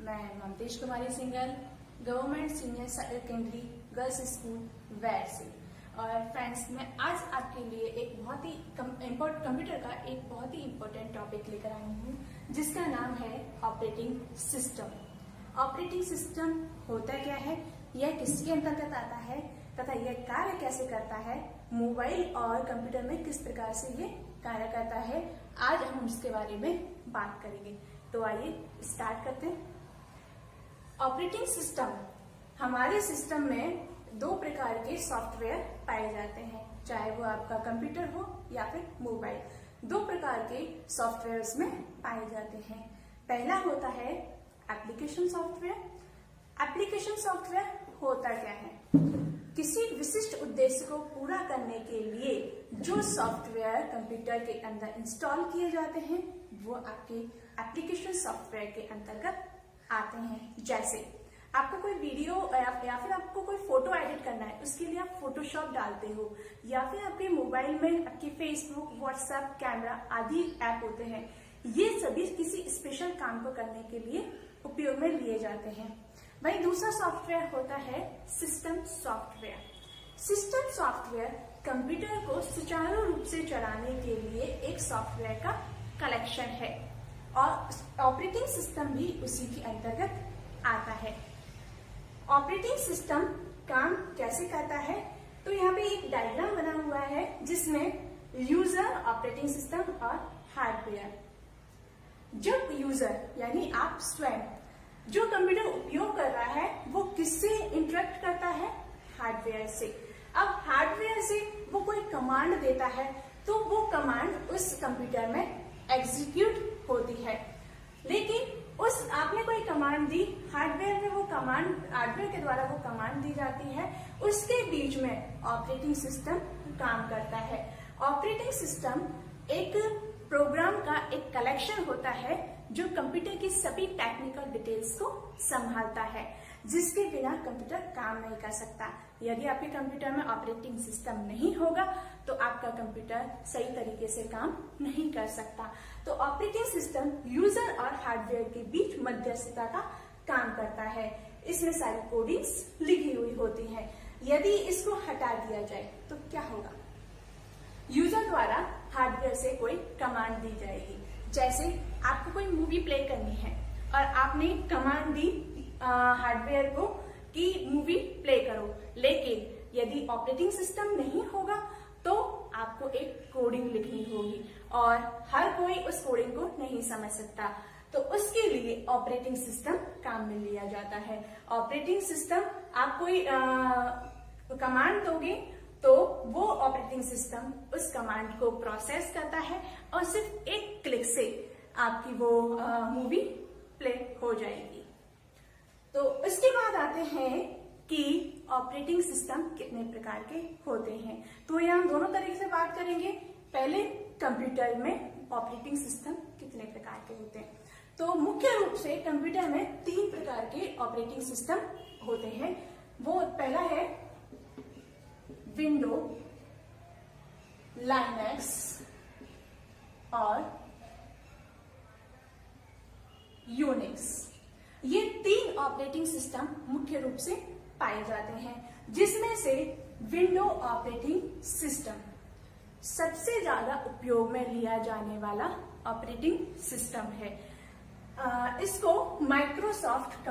मैं ममतेश कुमारी सिंगल, government senior secondary girls school वैर से। और फ्रेंड्स, मैं आज आपके लिए एक बहुत ही कंप्यूटर का एक बहुत ही इम्पोर्टेंट टॉपिक लेकर आई हूँ, जिसका नाम है ऑपरेटिंग सिस्टम। ऑपरेटिंग सिस्टम होता क्या है, यह किसके अंतर्गत आता है तथा यह कार्य कैसे करता है, मोबाइल और कंप्यूटर में किस प्रकार से ये कार्य करता है, आज हम उसके बारे में बात करेंगे। तो आइए स्टार्ट करते हैं। ऑपरेटिंग सिस्टम, हमारे सिस्टम में दो प्रकार के सॉफ्टवेयर पाए जाते हैं, चाहे वो आपका कंप्यूटर हो या फिर मोबाइल। दो प्रकार के सॉफ्टवेयर उसमें पाए जाते हैं। पहला होता है एप्लीकेशन सॉफ्टवेयर। एप्लीकेशन सॉफ्टवेयर होता क्या है, किसी विशिष्ट उद्देश्य को पूरा करने के लिए जो सॉफ्टवेयर कंप्यूटर के अंदर इंस्टॉल किए जाते हैं वो आपके एप्लीकेशन सॉफ्टवेयर के अंतर्गत आते हैं। जैसे आपको कोई वीडियो या फिर आपको कोई फोटो एडिट करना है, उसके लिए आप फोटोशॉप डालते हो, या फिर आपके मोबाइल में आपके फेसबुक, व्हाट्सएप, कैमरा आदि ऐप होते हैं। ये सभी किसी स्पेशल काम को करने के लिए उपयोग में लिए जाते हैं। वहीं दूसरा सॉफ्टवेयर होता है system software. System software computer को सुचारू रूप से चलाने के लिए एक सॉफ्टवेयर का कलेक्शन है और ऑपरेटिंग सिस्टम भी उसी के अंतर्गत आता है। ऑपरेटिंग सिस्टम काम कैसे करता है, तो यहाँ पे एक डायग्राम बना हुआ है जिसमें यूजर, ऑपरेटिंग सिस्टम और हार्डवेयर। जब यूजर यानी आप स्वयं जो कंप्यूटर उपयोग कर रहा है वो किससे इंटरेक्ट करता है, हार्डवेयर से। अब हार्डवेयर से वो कोई कमांड देता है तो वो कमांड उस कंप्यूटर में एग्जीक्यूट होती है। लेकिन उस आपने कोई कमांड दी, हार्डवेयर में वो कमांड, हार्डवेयर के द्वारा वो कमांड दी जाती है, उसके बीच में ऑपरेटिंग सिस्टम काम करता है। ऑपरेटिंग सिस्टम एक प्रोग्राम का एक कलेक्शन होता है जो कंप्यूटर की सभी टेक्निकल डिटेल्स को संभालता है, जिसके बिना कंप्यूटर काम नहीं कर सकता। यदि आपके कंप्यूटर में ऑपरेटिंग सिस्टम नहीं होगा तो आपका कंप्यूटर सही तरीके से काम नहीं कर सकता। तो ऑपरेटिंग सिस्टम यूजर और हार्डवेयर के बीच मध्यस्थता का काम करता है। इसमें सारी कोडिंग्स लिखी हुई होती है। यदि इसको हटा दिया जाए तो क्या होगा, यूजर द्वारा हार्डवेयर से कोई कमांड दी जाएगी। जैसे आपको कोई मूवी प्ले करनी है और आपने कमांड दी हार्डवेयर को कि मूवी प्ले करो, लेकिन यदि ऑपरेटिंग सिस्टम नहीं होगा तो आपको एक कोडिंग लिखनी होगी और हर कोई उस कोडिंग को नहीं समझ सकता। तो उसके लिए ऑपरेटिंग सिस्टम काम में लिया जाता है। ऑपरेटिंग सिस्टम आप कोई कमांड दोगे तो वो ऑपरेटिंग सिस्टम उस कमांड को प्रोसेस करता है और सिर्फ एक क्लिक से आपकी वो मूवी प्ले हो जाएगी। तो इसके बाद आते हैं कि ऑपरेटिंग सिस्टम कितने प्रकार के होते हैं। तो ये हम दोनों तरीके से बात करेंगे। पहले कंप्यूटर में ऑपरेटिंग सिस्टम कितने प्रकार के होते हैं। तो मुख्य रूप से कंप्यूटर में तीन प्रकार के ऑपरेटिंग सिस्टम होते हैं। वो पहला है विंडो, लाइनक्स और यूनिक्स। ये तीन ऑपरेटिंग सिस्टम मुख्य रूप से पाए जाते हैं, जिसमें से विंडो ऑपरेटिंग सिस्टम सबसे ज्यादा उपयोग में लिया जाने वाला ऑपरेटिंग सिस्टम है। इसको माइक्रोसॉफ्ट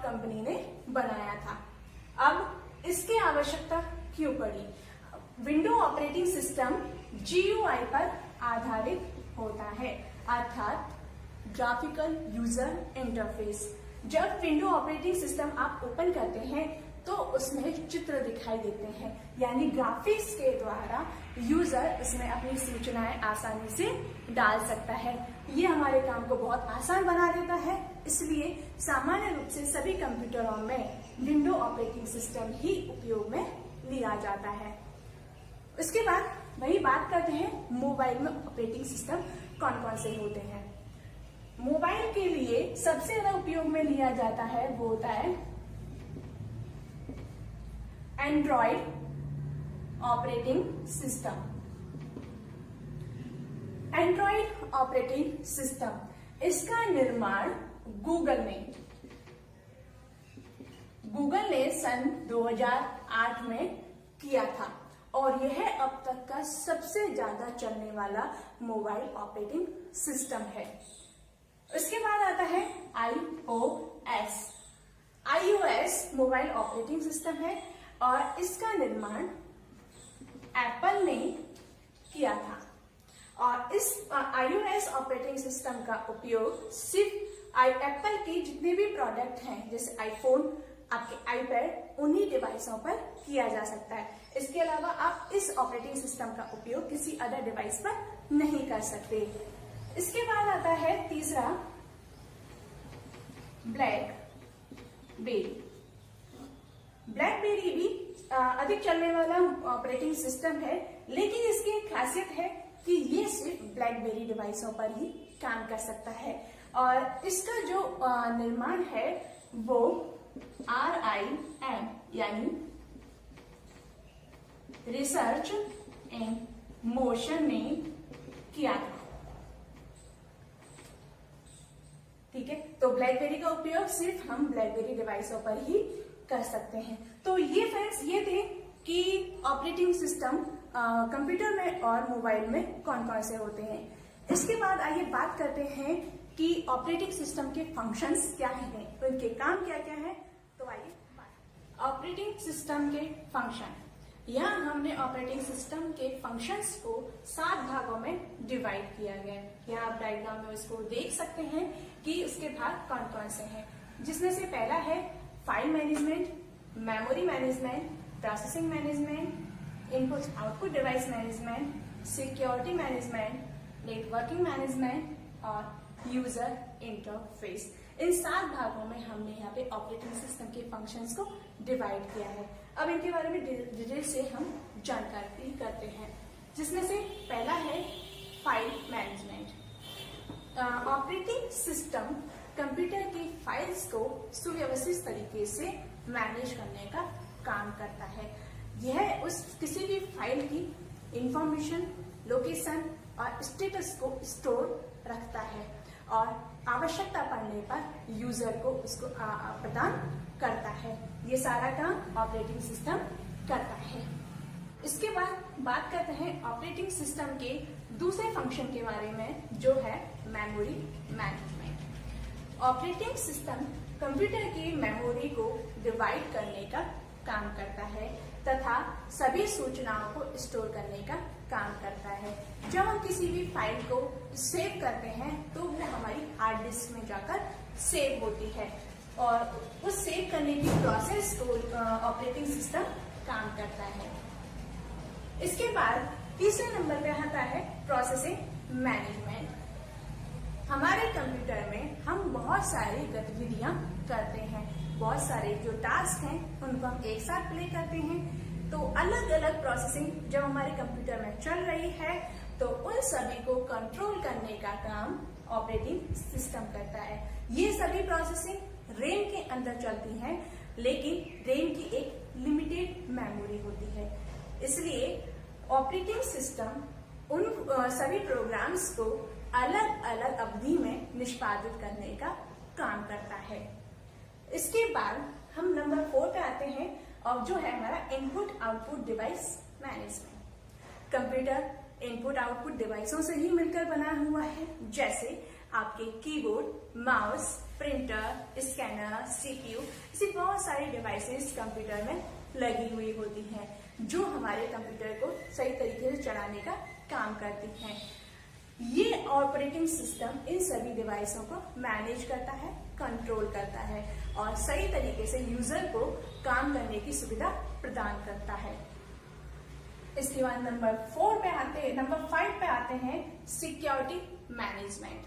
कंपनी ने बनाया था। अब इसकी आवश्यकता क्यों पड़ी? विंडो ऑपरेटिंग सिस्टम GUI पर आधारित होता है, अर्थात ग्राफिकल यूजर इंटरफेस। जब विंडो ऑपरेटिंग सिस्टम आप ओपन करते हैं तो उसमें चित्र दिखाई देते हैं, यानी ग्राफिक्स के द्वारा यूजर इसमें अपनी सूचनाएं आसानी से डाल सकता है। ये हमारे काम को बहुत आसान बना देता है, इसलिए सामान्य रूप से सभी कंप्यूटरों में विंडो ऑपरेटिंग सिस्टम ही उपयोग में लिया जाता है। उसके बाद वही बात करते हैं मोबाइल में ऑपरेटिंग सिस्टम कौन कौन से होते हैं। मोबाइल के लिए सबसे ज्यादा उपयोग में लिया जाता है वो होता है Android operating system. Android operating system, इसका निर्माण गूगल ने सन 2008 में किया था और यह अब तक का सबसे ज्यादा चलने वाला मोबाइल ऑपरेटिंग सिस्टम है। इसके बाद आता है iOS मोबाइल ऑपरेटिंग सिस्टम है और इसका निर्माण एप्पल ने किया था और इस iOS ऑपरेटिंग सिस्टम का उपयोग सिर्फ एप्पल के जितने भी प्रोडक्ट हैं जैसे आईफोन, आपके आईपैड, उन्हीं डिवाइसों पर किया जा सकता है। इसके अलावा आप इस ऑपरेटिंग सिस्टम का उपयोग किसी अदर डिवाइस पर नहीं कर सकते। इसके बाद आता है तीसरा ब्लैकबेरी भी अधिक चलने वाला ऑपरेटिंग सिस्टम है, लेकिन इसकी एक खासियत है कि ये सिर्फ ब्लैकबेरी डिवाइसों पर ही काम कर सकता है और इसका जो निर्माण है वो RIM यानी रिसर्च एंड मोशन ने किया था। ठीक है, तो ब्लैकबेरी का उपयोग सिर्फ हम ब्लैकबेरी डिवाइसों पर ही कर सकते हैं। तो ये फ्रेंड्स ये थे कि ऑपरेटिंग सिस्टम कंप्यूटर में और मोबाइल में कौन कौन से होते हैं। इसके बाद आइए बात करते हैं कि ऑपरेटिंग सिस्टम के फंक्शंस क्या हैं, उनके काम क्या क्या है। तो आइए ऑपरेटिंग सिस्टम के फंक्शन, यहाँ हमने ऑपरेटिंग सिस्टम के फंक्शंस को 7 भागों में डिवाइड किया गया है। यहाँ आप डायग्राम में इसको देख सकते हैं कि उसके भाग कौन कौन से हैं, जिसमें से पहला है file management, memory management, processing management, input output device management, security management, networking management और यूजर इंटरफेस। इन 7 भागों में हमने यहाँ पे ऑपरेटिंग सिस्टम के फंक्शंस को डिवाइड किया है। अब इनके बारे में डिटेल से हम जानकारी करते हैं, जिसमें से पहला है file management. Operating system computer की फाइल्स को सुव्यवस्थित तरीके से मैनेज करने का काम करता है। यह उस किसी भी फाइल की इंफॉर्मेशन, लोकेशन और स्टेटस को स्टोर रखता है और आवश्यकता पड़ने पर यूजर को उसको प्रदान करता है। ये सारा काम ऑपरेटिंग सिस्टम करता है। इसके बाद बात करते हैं ऑपरेटिंग सिस्टम के दूसरे फंक्शन के बारे में, जो है memory management. Operating system computer की मेमोरी को डिवाइड करने का काम करता है तथा सभी सूचनाओं को स्टोर करने का काम करता है। जब हम किसी भी फाइल को सेव करते हैं तो वो हमारी हार्ड डिस्क में जाकर सेव होती है और उस सेव करने की प्रोसेस को ऑपरेटिंग सिस्टम काम करता है। इसके बाद तीसरे नंबर पे आता है प्रोसेसिंग मैनेजमेंट। हमारे कंप्यूटर में हम बहुत सारी गतिविधियां करते हैं, बहुत सारे जो टास्क हैं उनको हम एक साथ प्ले करते हैं। तो अलग अलग प्रोसेसिंग जब हमारे कंप्यूटर में चल रही है तो उन सभी को कंट्रोल करने का काम ऑपरेटिंग सिस्टम करता है। ये सभी प्रोसेसिंग रैम के अंदर चलती हैं, लेकिन रैम की एक लिमिटेड मेमोरी होती है, इसलिए ऑपरेटिंग सिस्टम उन सभी प्रोग्राम्स को अलग अलग अवधि में निष्पादित करने का काम करता है। इसके बाद हम नंबर 4 पे आते हैं और जो है हमारा input output device management. Computer input output डिवाइसों से ही मिलकर बना हुआ है, जैसे आपके keyboard, mouse, printer, scanner, CPU, ऐसी बहुत सारी डिवाइसेस कंप्यूटर में लगी हुई होती हैं जो हमारे कंप्यूटर को सही तरीके से चलाने का काम करती हैं। ये ऑपरेटिंग सिस्टम इन सभी डिवाइसों को मैनेज करता है, कंट्रोल करता है और सही तरीके से यूजर को काम करने की सुविधा प्रदान करता है। इसके बाद नंबर 5 पे आते हैं सिक्योरिटी मैनेजमेंट।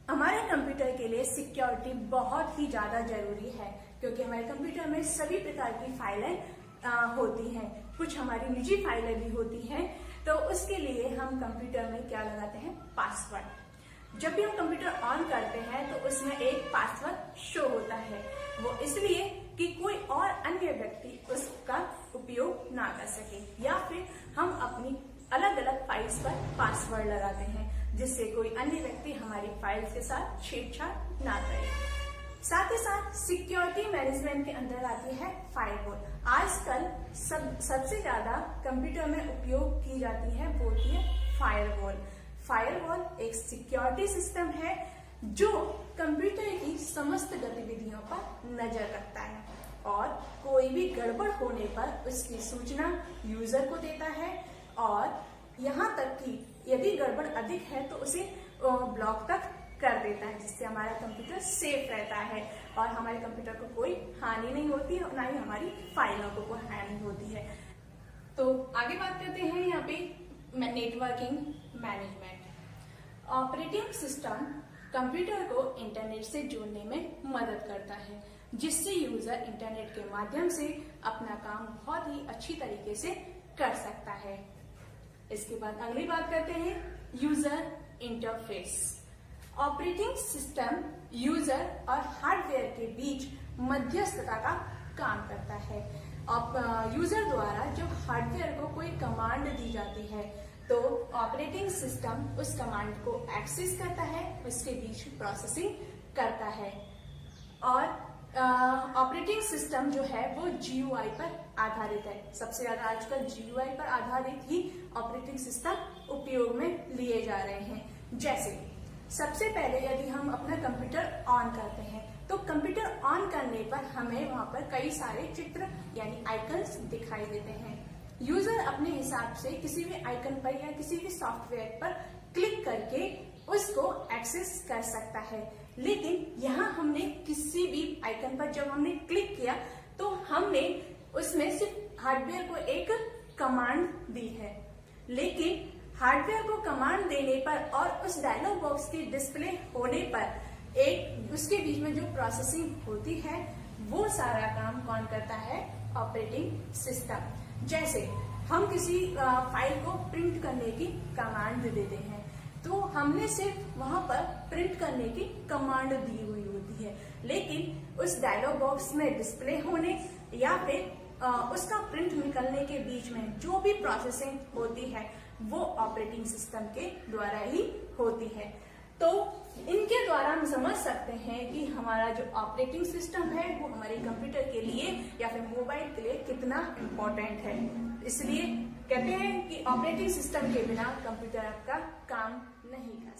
हमारे कंप्यूटर के लिए सिक्योरिटी बहुत ही ज्यादा जरूरी है, क्योंकि हमारे कंप्यूटर में सभी प्रकार की फाइलें होती हैं, कुछ हमारी निजी फाइलें भी होती हैं। तो उसके लिए हम कंप्यूटर में क्या लगाते हैं, पासवर्ड। जब भी हम कंप्यूटर ऑन करते हैं तो उसमें एक पासवर्ड शो होता है, वो इसलिए कि कोई और अन्य व्यक्ति उसका उपयोग ना कर सके या फिर हम अपनी अलग अलग फाइल्स फाइल्स पर पासवर्ड लगाते हैं, जिससे कोई अन्य व्यक्ति हमारी फाइल्स के साथ छेड़छाड़ ना करे। साथ ही साथ सिक्योरिटी मैनेजमेंट के अंदर आती है फायरवॉल। आजकल सबसे ज्यादा कंप्यूटर में उपयोग की जाती है वो होती है फायरवॉल। फायरवॉल एक सिक्योरिटी सिस्टम है जो कंप्यूटर की समस्त गतिविधियों पर नजर रखता है और कोई भी गड़बड़ होने पर उसकी सूचना यूजर को देता है, और यहाँ तक कि यदि गड़बड़ अधिक है तो उसे ब्लॉक तक कर देता है, जिससे हमारा कंप्यूटर सेफ रहता है और हमारे कंप्यूटर को कोई हानि नहीं होती है और ना ही हमारी फाइलों को कोई हानि होती है। तो आगे बात करते हैं यहाँ पे networking management. Operating system computer को इंटरनेट से जोड़ने में मदद करता है, जिससे यूजर इंटरनेट के माध्यम से अपना काम बहुत ही अच्छी तरीके से कर सकता है। इसके बाद अगली बात करते हैं user interface. Operating system user और हार्डवेयर के बीच मध्यस्थता का काम करता है। यूजर द्वारा जो हार्डवेयर को कोई कमांड दी जाती है तो ऑपरेटिंग सिस्टम उस कमांड को एक्सेस करता है, उसके बीच प्रोसेसिंग करता है। और ऑपरेटिंग सिस्टम जो है वो GUI पर आधारित है। सबसे ज्यादा आजकल GUI पर आधारित ही ऑपरेटिंग सिस्टम उपयोग में लिए जा रहे हैं। जैसे सबसे पहले यदि हम अपना कंप्यूटर ऑन करते हैं तो कंप्यूटर ऑन करने पर हमें वहां पर कई सारे चित्र यानी आइकन्स दिखाई देते हैं। यूजर अपने हिसाब से किसी भी आइकन पर या किसी भी सॉफ्टवेयर पर क्लिक करके उसको एक्सेस कर सकता है। लेकिन यहाँ हमने किसी भी आइकन पर जब हमने क्लिक किया तो हमने उसमें सिर्फ हार्डवेयर को एक कमांड दी है, लेकिन हार्डवेयर को कमांड देने पर और उस डायलॉग बॉक्स के डिस्प्ले होने पर एक उसके बीच में जो प्रोसेसिंग होती है वो सारा काम कौन करता है? Operating system. जैसे हम किसी फाइल को प्रिंट करने की कमांड देते हैं तो हमने सिर्फ वहां पर प्रिंट करने की कमांड दी हुई होती है, लेकिन उस डायलॉग बॉक्स में डिस्प्ले होने या फिर उसका प्रिंट निकलने के बीच में जो भी प्रोसेसिंग होती है वो ऑपरेटिंग सिस्टम के द्वारा ही होती है। तो इनके द्वारा हम समझ सकते हैं कि हमारा जो ऑपरेटिंग सिस्टम है वो हमारे कंप्यूटर के लिए या फिर मोबाइल के लिए कितना इम्पोर्टेंट है। इसलिए कहते हैं कि ऑपरेटिंग सिस्टम के बिना कंप्यूटर आपका काम नहीं करता।